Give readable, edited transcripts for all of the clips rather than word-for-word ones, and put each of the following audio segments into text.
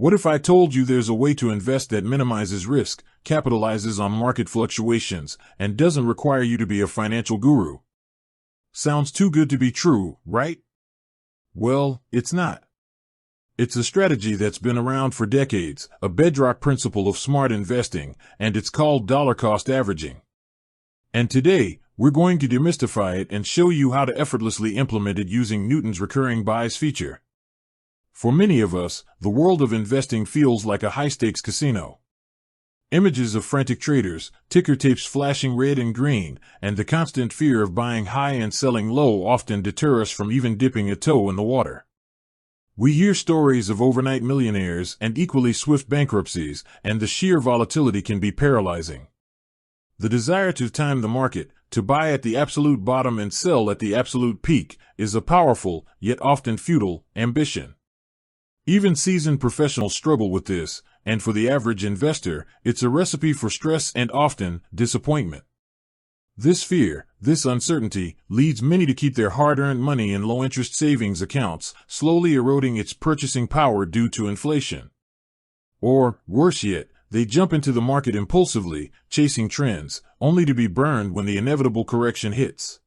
What if I told you there's a way to invest that minimizes risk, capitalizes on market fluctuations, and doesn't require you to be a financial guru? Sounds too good to be true, right? Well, it's not. It's a strategy that's been around for decades, a bedrock principle of smart investing, and it's called dollar cost averaging. And today, we're going to demystify it and show you how to effortlessly implement it using Newton's recurring bias feature. For many of us, the world of investing feels like a high-stakes casino. Images of frantic traders, ticker tapes flashing red and green, and the constant fear of buying high and selling low often deter us from even dipping a toe in the water. We hear stories of overnight millionaires and equally swift bankruptcies, and the sheer volatility can be paralyzing. The desire to time the market, to buy at the absolute bottom and sell at the absolute peak, is a powerful, yet often futile, ambition. Even seasoned professionals struggle with this, and for the average investor, it's a recipe for stress and often disappointment. This fear, this uncertainty, leads many to keep their hard-earned money in low-interest savings accounts, slowly eroding its purchasing power due to inflation. Or, worse yet, they jump into the market impulsively, chasing trends, only to be burned when the inevitable correction hits.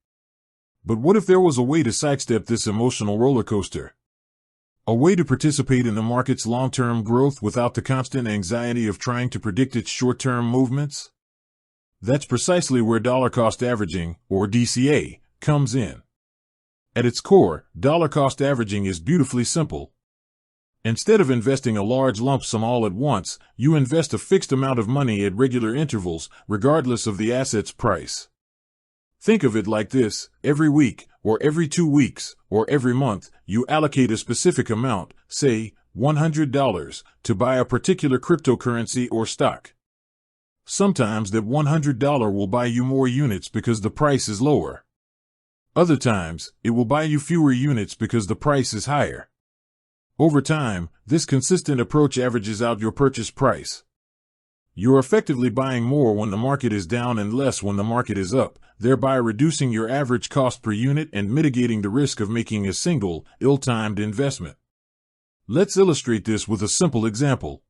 But what if there was a way to sidestep this emotional roller coaster? A way to participate in the market's long-term growth without the constant anxiety of trying to predict its short-term movements? That's precisely where dollar cost averaging, or DCA, comes in. At its core, dollar cost averaging is beautifully simple. Instead of investing a large lump sum all at once, you invest a fixed amount of money at regular intervals, regardless of the asset's price. Think of it like this: every week, or every 2 weeks, or every month, you allocate a specific amount, say $100, to buy a particular cryptocurrency or stock. Sometimes that $100 will buy you more units because the price is lower. Other times, it will buy you fewer units because the price is higher. Over time, this consistent approach averages out your purchase price. You're effectively buying more when the market is down and less when the market is up, thereby reducing your average cost per unit and mitigating the risk of making a single, ill-timed investment. Let's illustrate this with a simple example.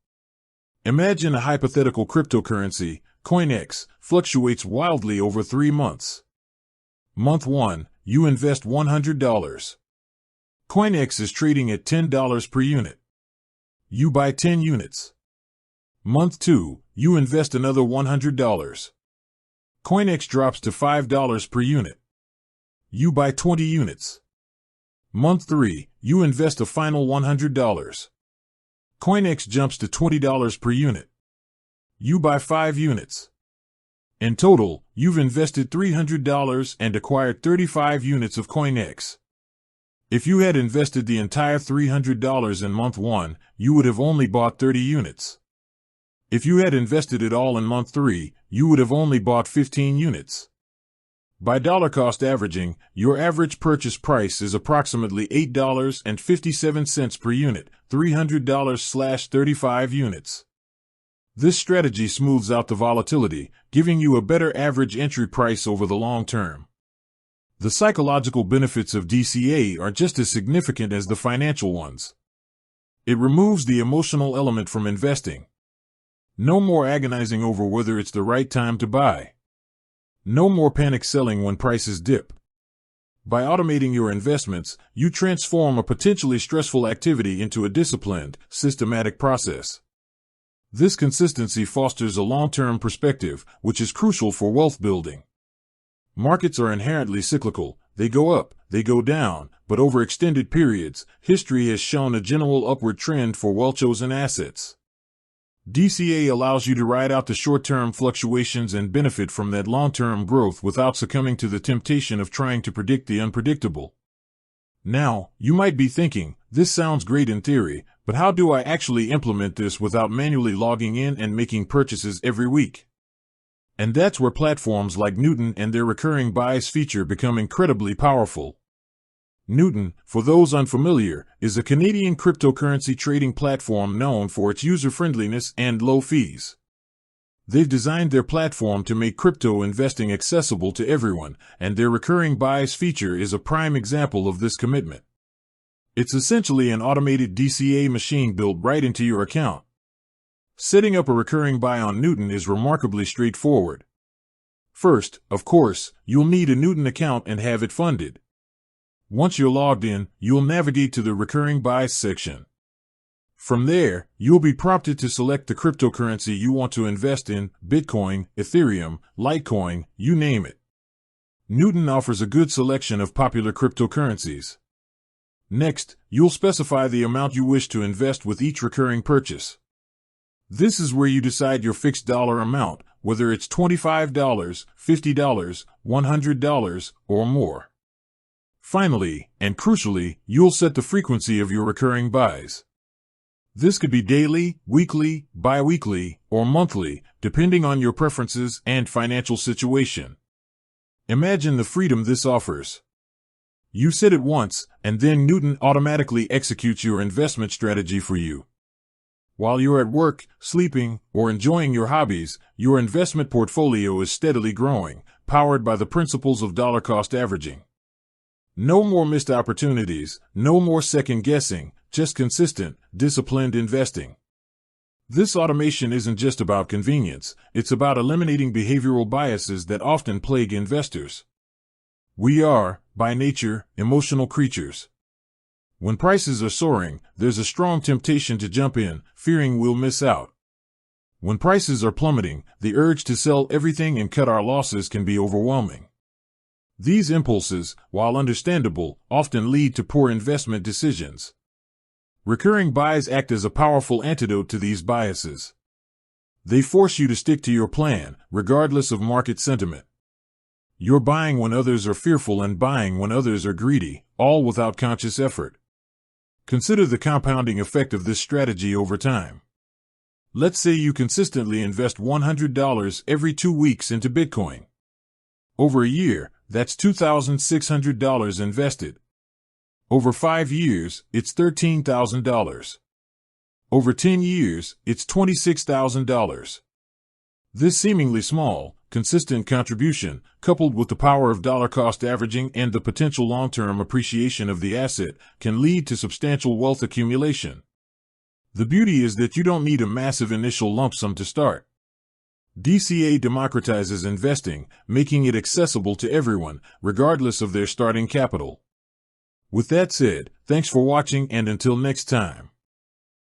Imagine a hypothetical cryptocurrency, Coin X, fluctuates wildly over 3 months. Month 1, you invest $100. Coin X is trading at $10 per unit. You buy 10 units. Month 2, you invest another $100. Coin X drops to $5 per unit. You buy 20 units. Month 3, you invest a final $100. Coin X jumps to $20 per unit. You buy 5 units. In total, you've invested $300 and acquired 35 units of Coin X. If you had invested the entire $300 in month 1, you would have only bought 30 units. If you had invested it all in month 3, you would have only bought 15 units. By dollar cost averaging, your average purchase price is approximately $8.57 per unit, $300/35 units. This strategy smooths out the volatility, giving you a better average entry price over the long term. The psychological benefits of DCA are just as significant as the financial ones. It removes the emotional element from investing. No more agonizing over whether it's the right time to buy. No more panic selling when prices dip. By automating your investments, you transform a potentially stressful activity into a disciplined, systematic process. This consistency fosters a long-term perspective, which is crucial for wealth building. Markets are inherently cyclical. They go up, they go down, but over extended periods, history has shown a general upward trend for well-chosen assets. DCA allows you to ride out the short-term fluctuations and benefit from that long-term growth without succumbing to the temptation of trying to predict the unpredictable. Now, you might be thinking, this sounds great in theory, but how do I actually implement this without manually logging in and making purchases every week? And that's where platforms like Newton and their recurring bias feature become incredibly powerful. Newton, for those unfamiliar, is a Canadian cryptocurrency trading platform known for its user-friendliness and low fees. They've designed their platform to make crypto investing accessible to everyone, and their recurring bias feature is a prime example of this commitment. It's essentially an automated DCA machine built right into your account. Setting up a recurring buy on Newton is remarkably straightforward. First, of course, you'll need a Newton account and have it funded. Once you're logged in, you'll navigate to the recurring buys section. From there, you'll be prompted to select the cryptocurrency you want to invest in: Bitcoin, Ethereum, Litecoin, you name it. Newton offers a good selection of popular cryptocurrencies. Next, you'll specify the amount you wish to invest with each recurring purchase. This is where you decide your fixed dollar amount, whether it's $25, $50, $100, or more. Finally, and crucially, you'll set the frequency of your recurring buys. This could be daily, weekly, bi-weekly, or monthly, depending on your preferences and financial situation. Imagine the freedom this offers. You set it once, and then Newton automatically executes your investment strategy for you. While you're at work, sleeping, or enjoying your hobbies, your investment portfolio is steadily growing, powered by the principles of dollar-cost averaging. No more missed opportunities, no more second-guessing, just consistent, disciplined investing. This automation isn't just about convenience, it's about eliminating behavioral biases that often plague investors. We are, by nature, emotional creatures. When prices are soaring, there's a strong temptation to jump in, fearing we'll miss out. When prices are plummeting, the urge to sell everything and cut our losses can be overwhelming. These impulses, while understandable, often lead to poor investment decisions. Recurring buys act as a powerful antidote to these biases. They force you to stick to your plan, regardless of market sentiment. You're buying when others are fearful and buying when others are greedy, all without conscious effort. Consider the compounding effect of this strategy over time. Let's say you consistently invest $100 every 2 weeks into Bitcoin. Over a year, that's $2,600 invested. Over 5 years, it's $13,000. Over 10 years, it's $26,000. This seemingly small, consistent contribution, coupled with the power of dollar-cost averaging and the potential long-term appreciation of the asset, can lead to substantial wealth accumulation. The beauty is that you don't need a massive initial lump sum to start. DCA democratizes investing, making it accessible to everyone, regardless of their starting capital. With that said, thanks for watching, and until next time.